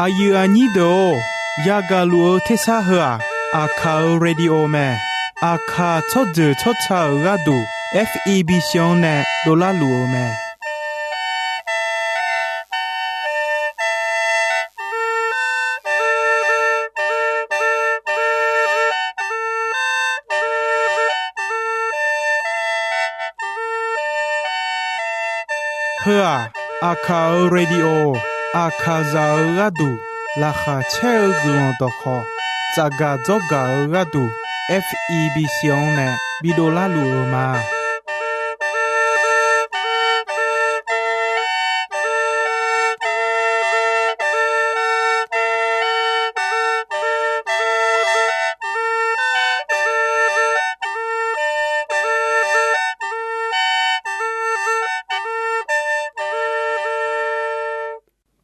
อายุอันนี้โดยากาลัวเทสาหัวอาคาเรดิโอแมอาคาชดเจอชดชาระดู FEB ชงเนโดลาลัวแมเพื่ออาคาเรดิโออาคาซาระดูราคาเชลกลอนตอคอจากาจอการะดู FEB ชงเนบิโดลาลัวมา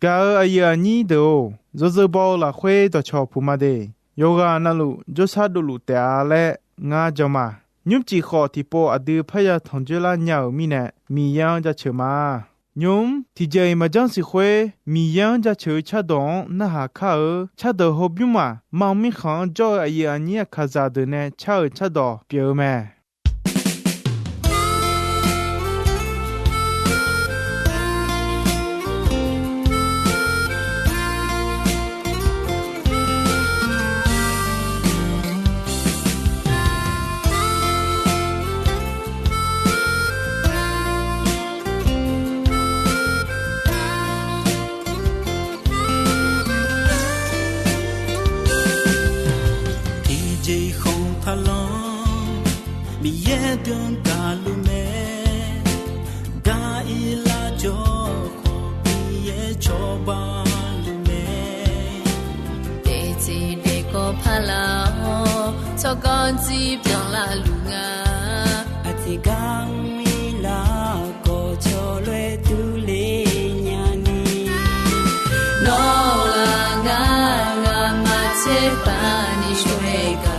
กาอายุอันนี้เดียวจะบอกละคุยต่อชอบผู้มาเดโยกานั่นลูจะชาดูลูแต่อะไรงาจมายุบจีขอที่ปออดีพยาทองเจริญยาวมีเนมียังจะเชื่อมายุมที่ใจมาจังสิคุยมียังจะเชื่อชาดองน่าหาข้าชาดอฮบยุมามังมีขังจ่ออายุอันนี้ข้าจะเดินชาดอเปียวแม่มีเยดงกาลุเมกาอิลาโจโคมีเยโชบาลุเมเตจิเดโกพาลาชอกอนจีเปียงลาลุงาอธิกังมิลาโกโชลวยตุเลญานีโนลางางามาเชปานิช่วยกัน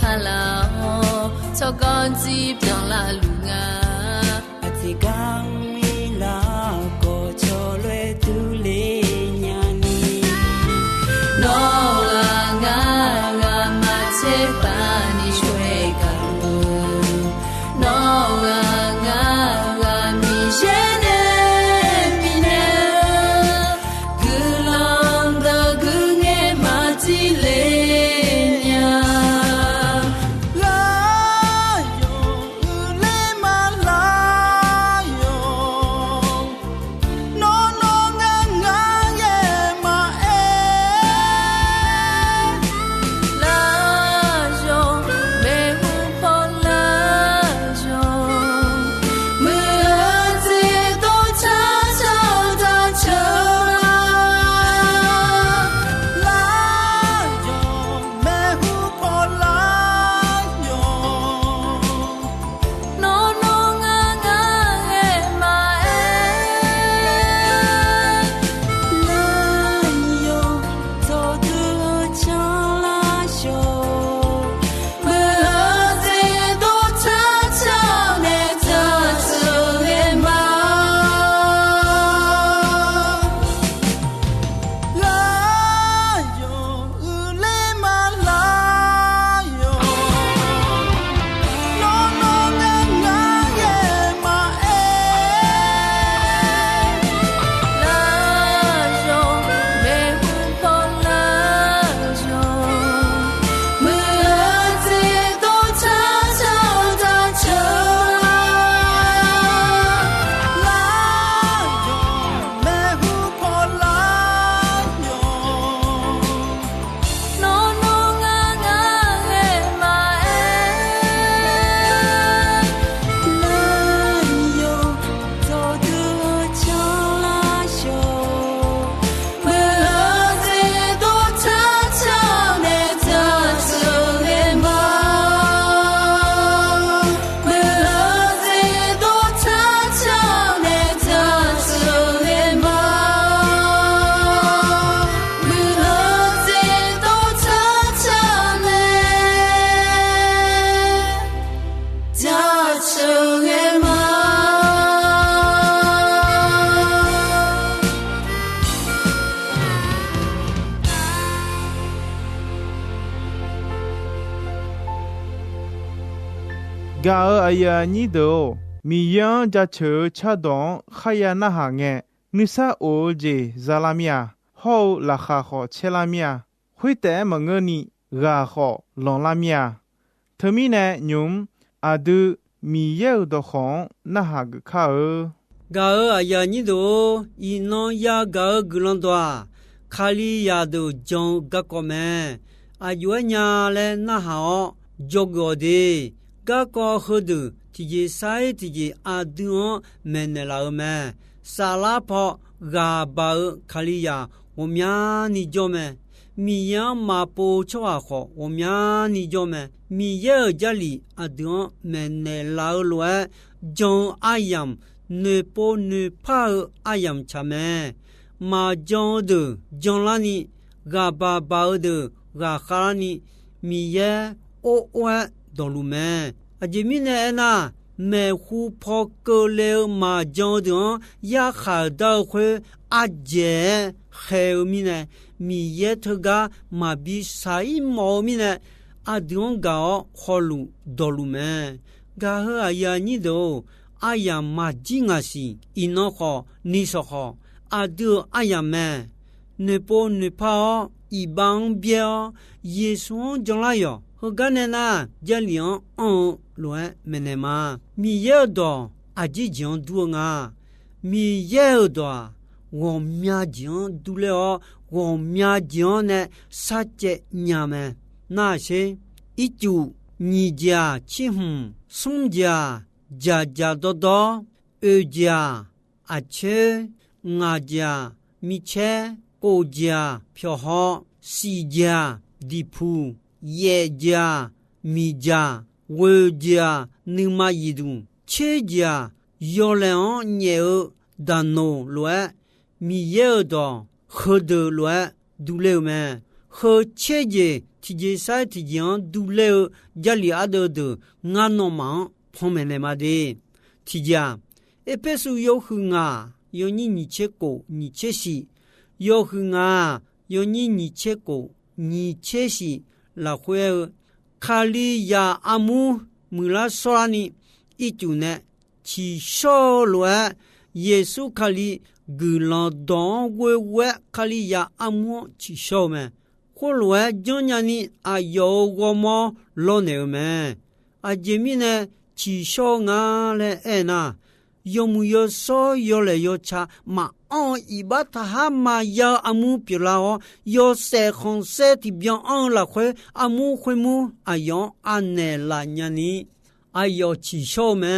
พาลาชอกอนจีเปียงลาลุงาอธิกังมิลาโกโชลวยตุเลญานีโนลางางามาเชปานิช่วยกันโนลางางามีเชเนมีเนกุลองดะกุเงมาจิเลโ กาอายานิโดมียังจะเชอชะดองขยานะหาเงนิสาโอเจซาลามียฮอลาคาขอเชลามียหุยแต่มงเงนี่กาขอลองลามียเธอมีแนยุมอาดูมีเยอดของนะหากข้ากาอายานิโดอีนอยากากลันตัวคาลียาดูจงกะกอแมอายุญาเลนะหาจกอดีกะกอฮดูที่จะใส่ที่จะอาดูเมเนลาเมซาลาพอกาบาคาลียาวมยานิจอเมมียามาโปชวาขอวมยานิจอเมมีเยอจลีอาดูเมเนลาลวจงอายัมเนโปเนพาอายัมชะเมมาจงดูจงลานิกาบาบาดูกาคารานิมีเยโอโอดอลูเมอาจิมิเนนาเมคูพอเกเลมาจงดูยาขาดาเควอาเจเขวมิเนมีเยทกามาบิไซมอมิเนอาดิงกาขอลูดอลูเมกาเฮอายานิโดอายามาจิงาสิอินอขอนิสขออาดูอายาเมเนโปเนพาอีบังเบียเยซูจงลายอฮกาเนนาเจลียงลวยเมเนมามีเยดออาจิจงดูงามีเยดอวอมญาจงดูเลอวอมญาจงเนสัจเจญาเมนาเชอิจูนีจาชิหุมซุมจาจาจาโดโดเอจาอาเชงาจามิเชโกจาเพียวหอสีจาดิพูเยจามีจาเวจานึมายิดุเชจายอเลอเนอดานโนลวมีเยอดอฮดลวดูเลเมฮเชเจที่เจไซที่ยังดูเลจาลีอาดดงานอมังพอมเมเนมาเดที่จาเอเปสุโยหุงายอนินิเชโกนิเชชิโยหุงายอนินิเชโกนิเชชิลาเควคาลียาอามูมุลาสรานิอิจูเนชิโชลวเยซูคาลีกุลาดองเวเวคาลียาอามูชิโชเมควลวจอนญานิอายอวมอโลเนเมอาเจมิเนชิโชงาเลเอนา yo mu yo so yo le yo cha ma on ibata ha ma ya amu pilao yo se khon se ti bien on la khwe amu khwe mu ayon ane la nyani ayo chi sho me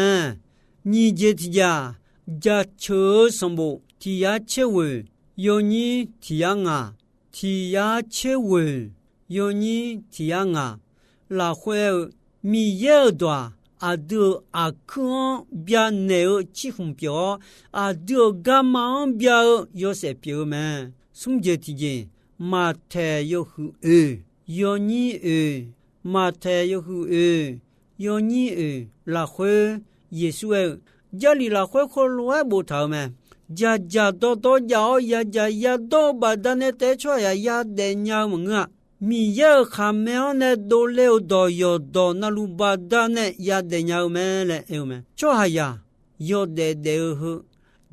ni je ti ja ja che sombo ti ya che we yo ni ti ya nga ti ya che we yo ni ti ya nga la khwe mi ye dwa adu akon bia neo chifun pio adu gama bia yo se pio me sumje tije ma the yo hu yo ni ma the yo hu yo ni la khwe yesu jali la khwe kho lo bo tha me ja ja do do ya ya ja ya do ba da ne te chwa ya ya de nya nga mi ye khameo ne do leo do yo do na lu ba da ne ya de nya me le e me cho ha ya yo de hu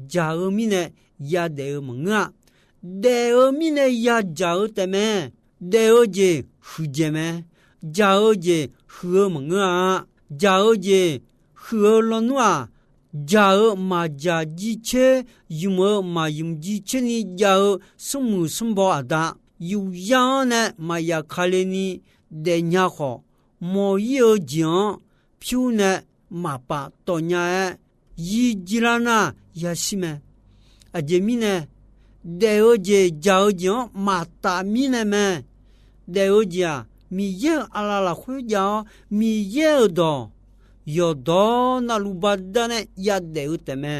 ja mi ne ya de nga de mi ne ya ja te me de je hu je me ja je hu nga ja je hu lo nwa ja ma ja ji che yum ma yum ji che ni ja sum sum bo ada yu ya ne ma ya khale ni de nya kho mo yo jian pyu ne ma pa to nya yi jirana ya shime a je mi ne de o je ja o jian ma ta mi ne me de o ja mi ye ala la khu ja mi ye do yo do na lu ba da ne ya de u te me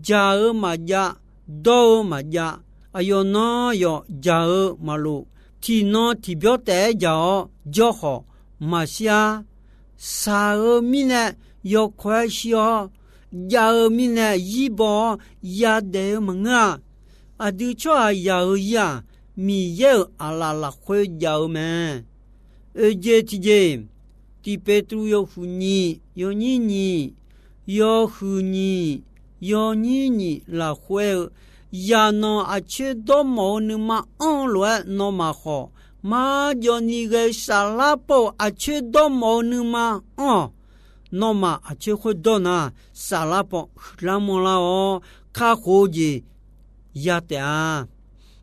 ja ma ja do ma ja ayo no yo ja malu ti no ti byo te ja jo ho ma sia sa mi ne yo kwa shio ja mi ne yi bo ya de nga adu cho ya ya mi ye ala la khwe ja me je ti je 第贝都有妇女，有妮妮，有妇女，有妮妮来回，呀喏啊切多毛你嘛乱喏嘛好，嘛叫你个沙拉包啊切多毛你嘛喏嘛啊切会多呢沙拉包拉么啦哦，卡好的呀的啊，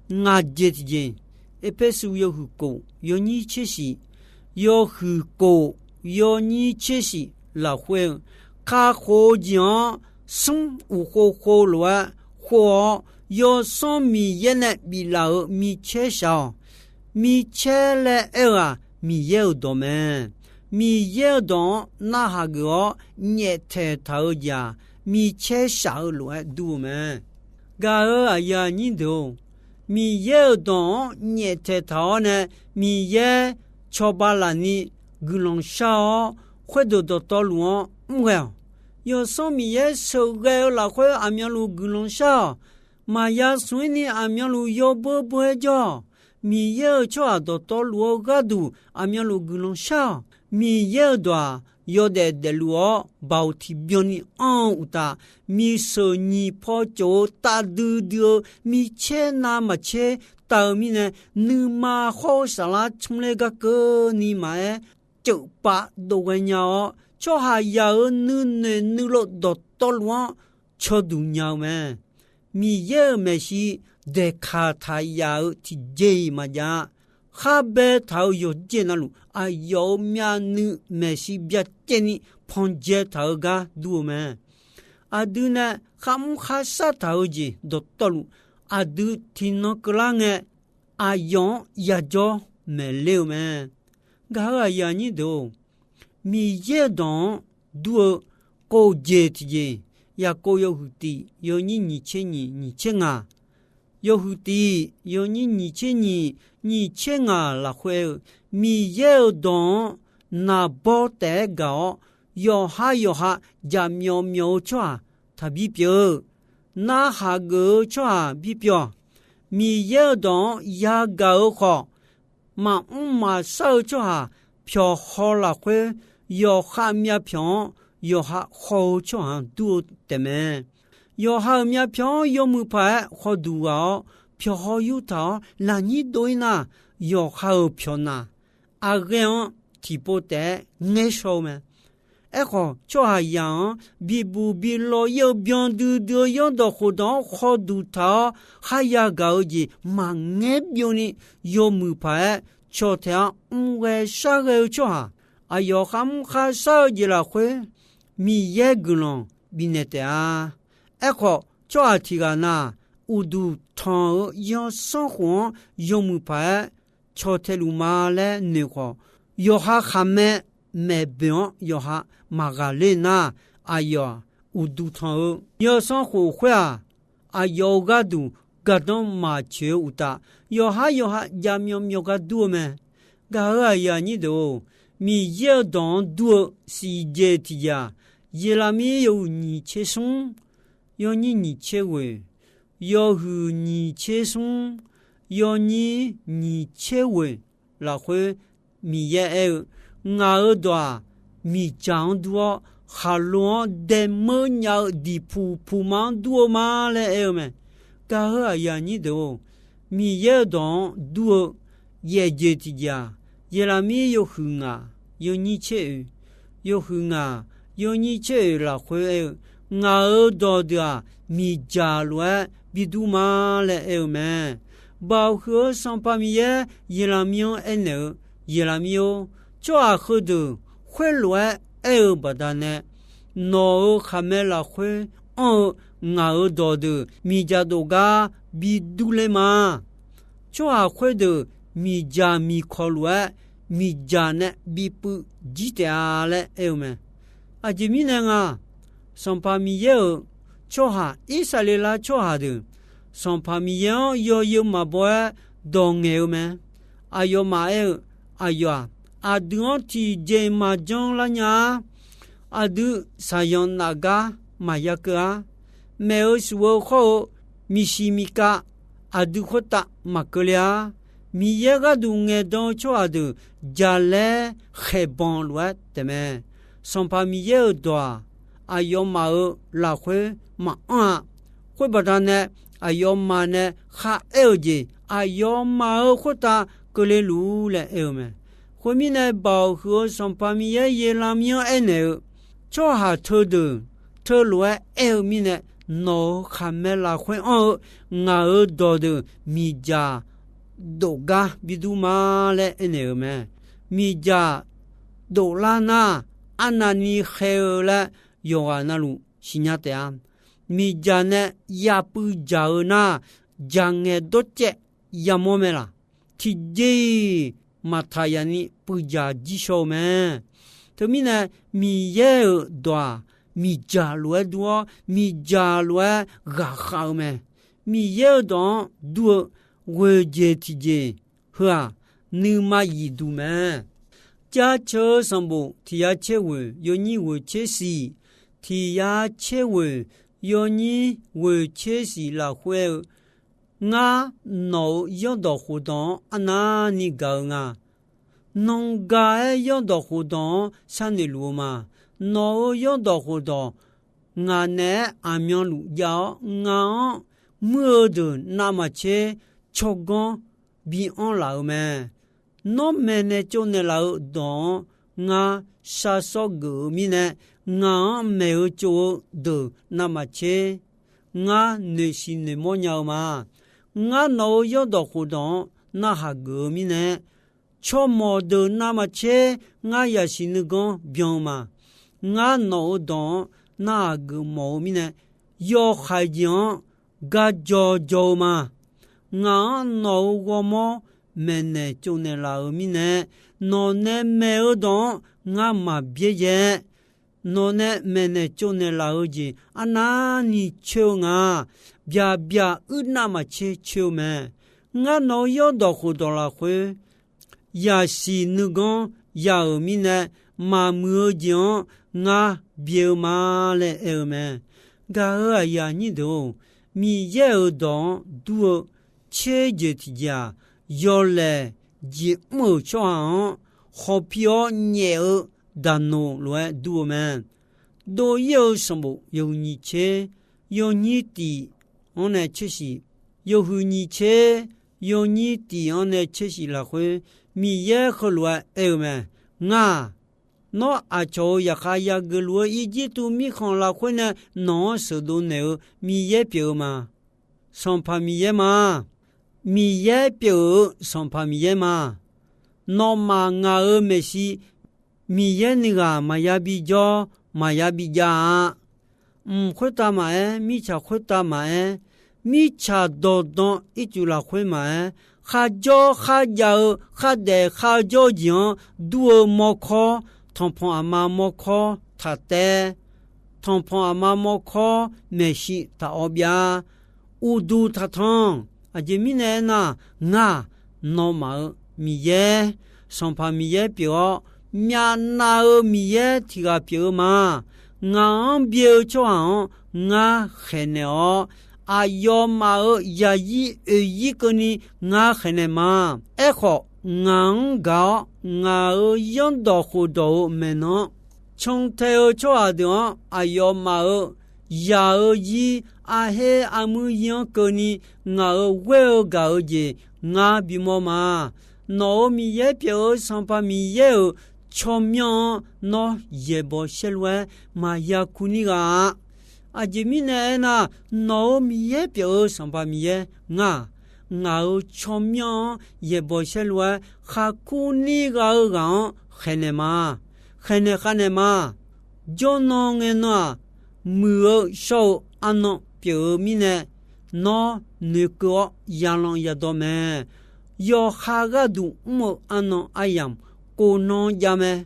我接的，一般是有户口，有你切西，有户口。有你切西来回，卡好讲生无好好乱，或有上米也呢米老米切少，米切了米有多门，米有多那哈个热太头家，米切少乱多门，噶呀你都米有多热太头呢，米也超巴拉你。古龙少会得到路唔有上面也手个老会阿苗路古龙少嘛呀所以阿苗路有不叫米有做到路个度阿苗路古龙少米有多有的路包提标你有的米手你跑就大嘟嘟米切那么切到米呢你嘛好啥啦从那个你买就把多个鸟，就还要你落到路，就都鸟咩？米也没是得卡他要去接嘛呀？哈白头有接那路，啊有面你没是别接你碰接头个多咩？啊都呢，哈姆哈沙头子到路，啊都听那个啷个，啊用也就没了咩？噶呀你都米也当多高阶的呀高有胡的有你千啊有胡的有你千啊啦会米也当那包得高有哈呀喵抓他比标那哈个抓比标米也当呀高好嘛少抓票好了会有哈面票有哈好抓多的咩有哈面票有木牌好多啊票好有套那你对呢有好票呢啊个样提不得你说咩好就还样比不比老有变多样的活动好多套还要搞的嘛你变呢有木牌昨天我上个就哈，哎呦，他们还少一了会，米也个咯，比那的啊，哎好，就阿提个那，我都汤要生活用木牌，昨天路马来那个，有哈还没病，有哈马个嘞那，哎呦，我都汤要生活会啊，哎呦个都。个当马车有的，有哈呀喵个多咩？个呀你都米也当多是节的呀，伊拉米有你切松，有你切位，有和你切松，有你切位，然后米也有俺多米长多，哈罗的么鸟的铺忙多嘛嘞有咩？噶呀你都米也当多也节的呀，伊拉米有哼啊，有你切，有哼啊，有你切了会俺多的米加乱比多嘛嘞有咩？包括上把米也伊拉米有呢，伊拉米有抓好的会乱有不得呢，那还没了会俺多的米家多个比多嘞嘛，就还会的米家米烤乱米家呢比不几点嘞有没？啊，这米呢啊，上把米有就还以色列啦就还的，上把米有嘛不当有没？啊有嘛有，哎呀，啊等提这嘛讲了呀，啊都啥样那个嘛呀个啊？没有说好米西米卡阿杜霍达马格利亚米耶个都爱当错的家来黑帮乱的么上把米耶多啊要嘛拉回嘛会把它呢啊要嘛呢哈的啊要嘛或他个来路来么后面呢保护上把米耶也拉米安呢做下头的头乱米呢no khamela khwe nga do de mija doga biduma le eneme mija dolana anani khela yoana lu sinyata mija ne yapu jauna jange doche yamomela tije matayani puja jisho me temina miye doa mi ja lue duo mi ja lue ga khao me mi ye don du we je ti je ha nu ma yi du me ja che sambo ti ya che we yo ni we che si ti ya che we yo ni we che si la hue nga no yo do hu don ana ni ga nga non ga yo do hu don san ni lu ma no yo do ho do nga ne a myon lu ya nga mưa de na ma che chogon bi on la me no me ne cho ne la do nga sa so gu mi ne nga me o cho de na ma che nga ne si ne mo nya ma nga no yo do ho do na ha gu mi ne cho mo de na ma che nga ya si ne gon bion ma nga no don na gu mo mi ne yo khai jian ga jo jo ma nga no wo mo me ne chu ne la mi ne no ne me o don nga ma bie ye no ne me ne chu ne la o ji ana ni chu nga bia bia u na ma che chu me nga no yo do khu do la khwe ya si nu gon ya o mi ne ma mu jian nga bie ma le e me ga ya ni do mi ye don du che je ti ja yo le ji mo chuan ho pio nye dan no lo du me do yo sambo yo ni che yo ni ti on ne che si yo hu ni che yo ni ti on ne che si la khwe mi ye kho lo e me nga no a cho ya kha ya ge lo yi ji tu mi khon la khwe ne no se do ne mi ye pyo ma son pa mi ye ma mi ye pyo son pa mi ye ma no ma nga me si mi ye ni ga ma ya bi jo ma ya bi ja khwe ta ma mi cha khwe ta ma mi cha do don i chu la khwe ma kha jo kha ja kha de kha jo jian du mo kho tampon ama mo kho ta te tampon ama mo kho me shi ta obia u du ta thong a je mi ne na nga no ma mi ye son pa mi ye pyo mya na mi ye ti ga pyo ma nga bie cho nga khene o a yo ma ya yi ko ni nga khene ma e kho ngang ga nga yon do khu do me no chong te o cho a de a yo ma ya yi a he a mu yon ko ni nga we ga je nga bi mo ma no mi ye pyo san pa mi ye chomyo no ye bo shelwe ma ya kuni ga a je mi ne na no mi ye pyo san pa mi ye nga chomyo ye bo shelwe kha kuni ga ga khene ma jo no nge na mu so ano pyo mi ne no ne ko ya long ya do me yo kha ga du mo ano ayam ko no ya me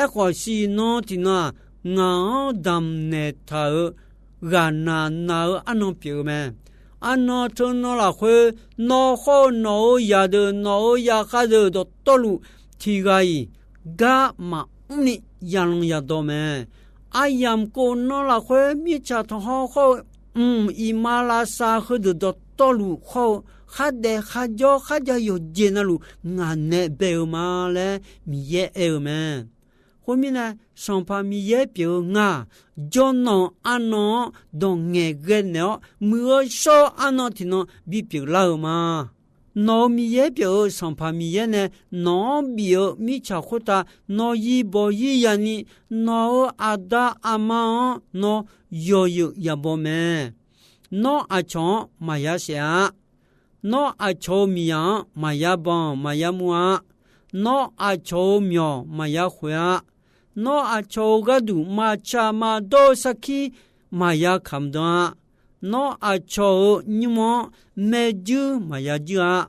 e ko si no ti na nga dam ne ta ga na ano pyo me ano to no la khwe no ho no ya de no ya kha de do to lu ti ga yi ga ma ni ya long ya do me ayam ko no la khwe mi cha to ho i ma la sa khu de do to lu ho 哈得哈家有接那路俺那表嘛嘞米也有嘛。后面呢，上怕米也表啊，就弄安弄动眼个呢，没少安弄听弄比表老嘛。那米也表上怕米也呢，那表米吃苦的，那一包一样呢，那阿达阿妈那有也不没，那阿强嘛也下，那阿强米样嘛也棒嘛也木啊，那阿强苗嘛也会啊。no acho gadu macha ma do saki maya khamda no acho nyimo meju maya jua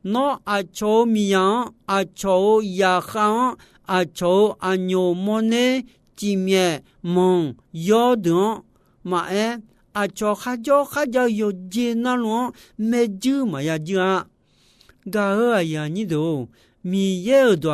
no acho miya acho ya khan acho anyo mone jimye mon yodon ma acho khaja yo jena lo meju maya jua ga ya ni do mi ye do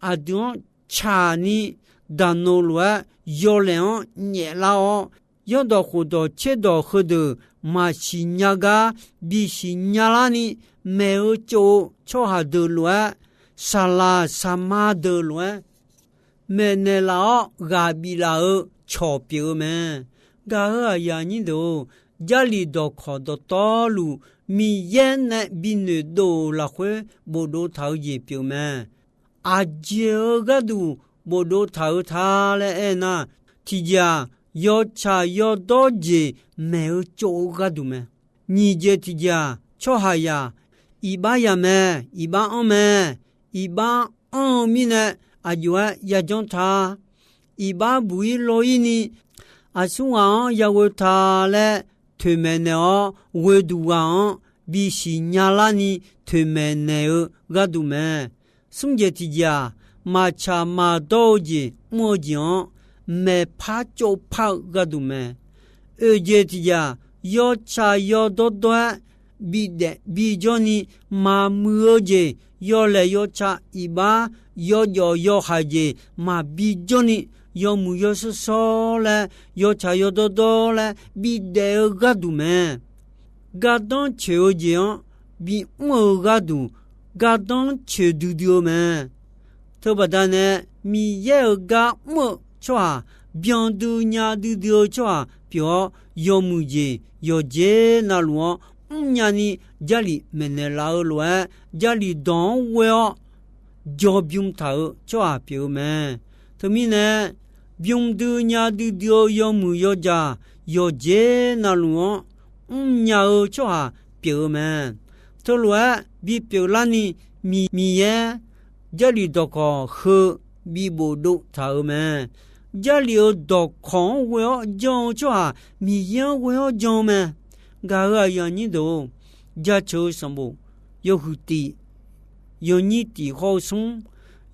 adon cha ni dano lua yo leon nye lao yo do khudo che do khudo ma shinyaga bi shinyala ni meo cho ha de lua sala sama de lua mene lao ga bi lao cho pyo me ga ya ni do jali do khodo to lu mi yen na bi ne do la khwe bodo thau ye pyo me aje ga du bodo thau tha le na tija yo cha yo do je me cho ga du me ni je tija cho ha ya iba ya me iba on me iba on mi ne ajwa ya jon tha iba bui lo ni asuwa ya wo tha le thwe me ne o we du wa bi shi nya la ni thwe me ne ga du me sung je tija ma cha ma do ji mo jion me pha cho pha ga du me e je tija yo cha yo do do bi de bi joni ma mu je yo le yo cha iba yo ha je ma bi joni yo mu yo so le yo cha yo do do le bi de ga du me ga don che o jion bi mo ga du ga don che du dio me to ba ne mi ye ga mo chwa bian du nya du dio chwa pyo yo mu je yo je na luo nya ni jali mene la lo jali don we jo byum ta chwa pyo me to mi ne byum du nya du dio yo mu yo ja yo je na luo nya o chwa pyo me to lo bi pyo la ni mi ye jali do ko khu bi bo do ta me jali o do kon we jo chwa mi ye we jo me ga ga ya ni do ja cho sambo yo hu ti yo ni ti ho sung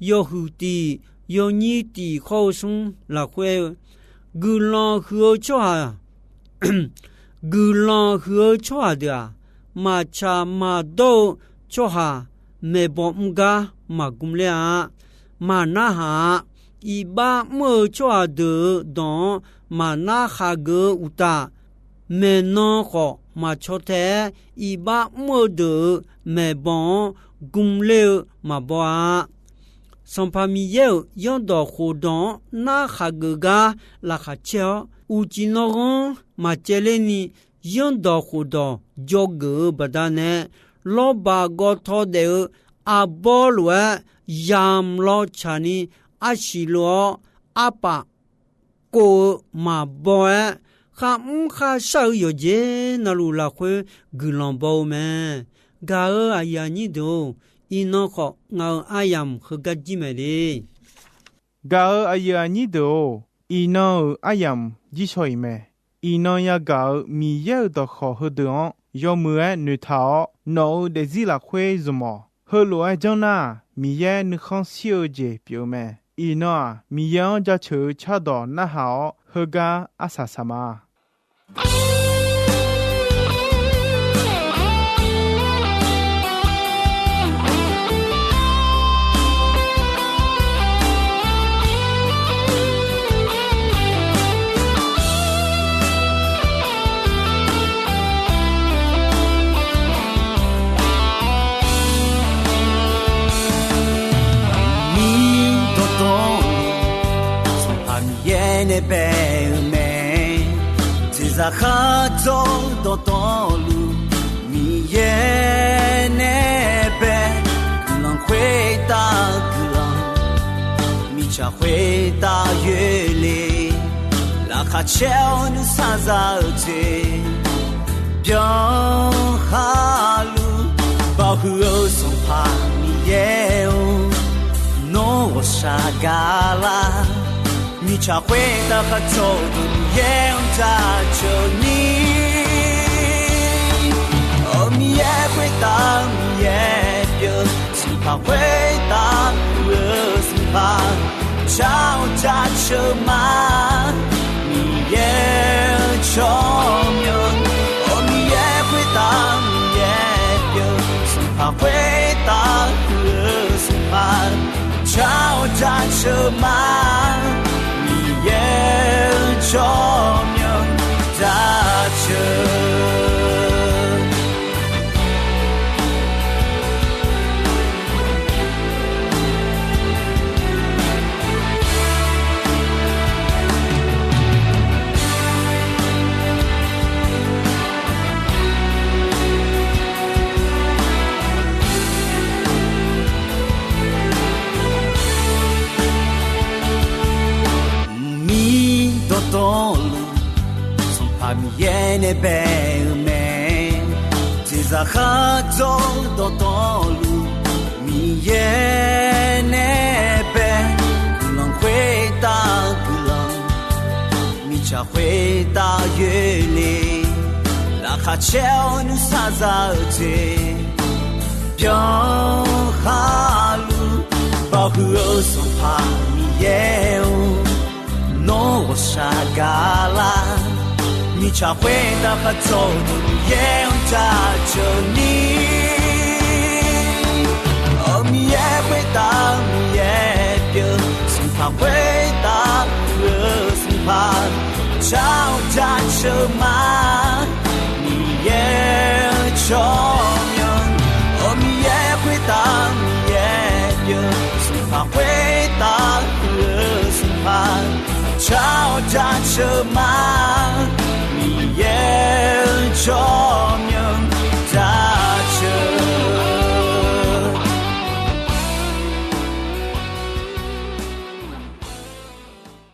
yo hu ti yo ni ti ho sung la khwe gu lo hu chwa gu lo hu chwa da ma cha ma do chwa me bom ga ma gum le a ma na ha i ba mo chwa de don ma na ha ge uta me no ko ma chote i ba mo de me bon gum le ma bo a son famille yon do khodon na ha ge ga la kha che u ji no ron ma chele ni yon do khodon jog badane lo ba go tho de a bo lo yam lo chani a shi lo a pa ko ma bo kha sa yo je na lu la khwe gulon bo me ga a ya ni do ino kho nga ayam kha ji me de ga a ya ni do ino ayam ji choi me ino ya ga mi ye do kho ho do yo mu nu tha no de zi la khwe zumo ho lo a jong na mi ye nu khon xiu je pyo me ino mi yang ja chu cha do na ha ho ga asa sama 怕米耶那贝美，只在河中多多路，米耶那贝，可能回答可能，米恰回答月里，拉卡乔努萨扎杰，表哈路，保护松帕米耶乌。我傻嘎啦，你才会到合作的也用扎求你，哦，你也会到，你也有，只怕会到，只怕找扎求嘛，你也聪明，哦，你也会到，你也有，只怕会到，只怕。找扎车马，你也聪明扎车。多路，从旁边那边美，只在河中多多路，米耶那边，可能回答可能，米恰回答月里，拉卡乔努萨扎杰，表哈路，保护松帕米耶乌。我傻嘎啦，你才会到合作的也用扎求你，哦，你也会到，你也有，生怕会到，生怕找扎求嘛，你也聪明，哦，你也会到，你也有，生怕会到，生怕。找扎车马。